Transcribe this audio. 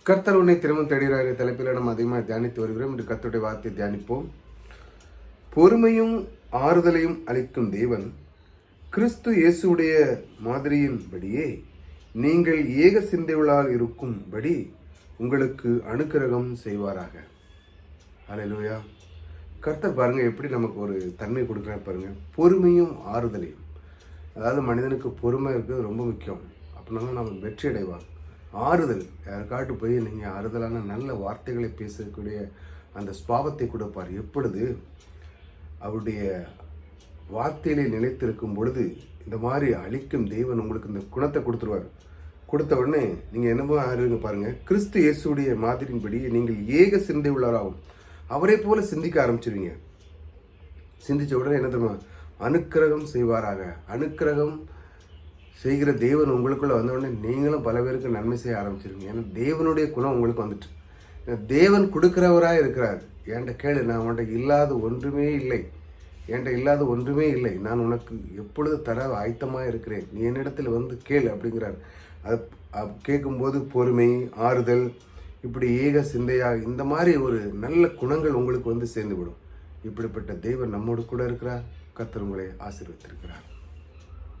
கர்த்தர் உன்னை திரும்பவும் தேடுகிறார் தலைப்பில் நம்ம அதிகமாக தியானித்து வருகிறோம். இன்று கர்த்தருடைய வார்த்தை தியானிப்போம். பொறுமையும் ஆறுதலையும் அளிக்கும் தேவன் கிறிஸ்து இயேசுடைய மாதிரியின்படியே நீங்கள் ஏக சிந்தையுள்ளால் இருக்கும்படி உங்களுக்கு அனுக்கிரகம் செய்வாராக. அல்லேலூயா. கர்த்தர் பாருங்க எப்படி நமக்கு ஒரு தன்மை கொடுக்குறாரு பாருங்க. பொறுமையும் ஆறுதலையும், அதாவது மனிதனுக்கு பொறுமை இருக்கிறது ரொம்ப முக்கியம். அப்படின்னா நம்ம வெற்றி அடைவாங்க. ஆறுதல், யாருக்காட்டு போய் நீங்கள் ஆறுதலான நல்ல வார்த்தைகளை பேசக்கூடிய அந்த ஸ்பாவத்தை கொடுப்பார். எப்பொழுது அவருடைய வார்த்தையிலே நிலைத்திருக்கும் பொழுது இந்த மாதிரி அளிக்கும் தேவன் உங்களுக்கு இந்த குணத்தை கொடுத்துருவார். கொடுத்த உடனே நீங்கள் என்னமோ ஆறுங்க பாருங்கள். கிறிஸ்து இயேசுடைய மாதிரியின்படி நீங்கள் ஏக சிந்தை உள்ளவராகும். அவரை போல சிந்திக்க ஆரம்பிச்சிருவீங்க. சிந்தித்த உடனே என்ன தெரியுமா? அனுக்கிரகம் செய்வாராக. அனுக்கிரகம் செய்கிற தேவன் உங்களுக்குள்ளே வந்தவுடனே நீங்களும் பல பேருக்கு நன்மை செய்ய ஆரம்பிச்சிருக்கீங்க. ஏன்னா தேவனுடைய குணம் உங்களுக்கு வந்துட்டு. தேவன் கொடுக்குறவராக இருக்கிறார். என்கிட்ட கேளு, நான் உன்கிட்ட இல்லாத ஒன்றுமே இல்லை, என்கிட்ட இல்லாத ஒன்றுமே இல்லை, நான் உனக்கு எப்பொழுது தர ஆயத்தமாக இருக்கிறேன், நீ என்னிடத்தில் வந்து கேளு அப்படிங்கிறார். அது கேட்கும்போது பொறுமை, ஆறுதல், இப்படி ஏக சிந்தையாக இந்த மாதிரி ஒரு நல்ல குணங்கள் உங்களுக்கு வந்து சேர்ந்துவிடும். இப்படிப்பட்ட தேவன் நம்மோடு கூட இருக்கிறார். கர்த்தர் உங்களை ஆசீர்வதித்திருக்கிறார்.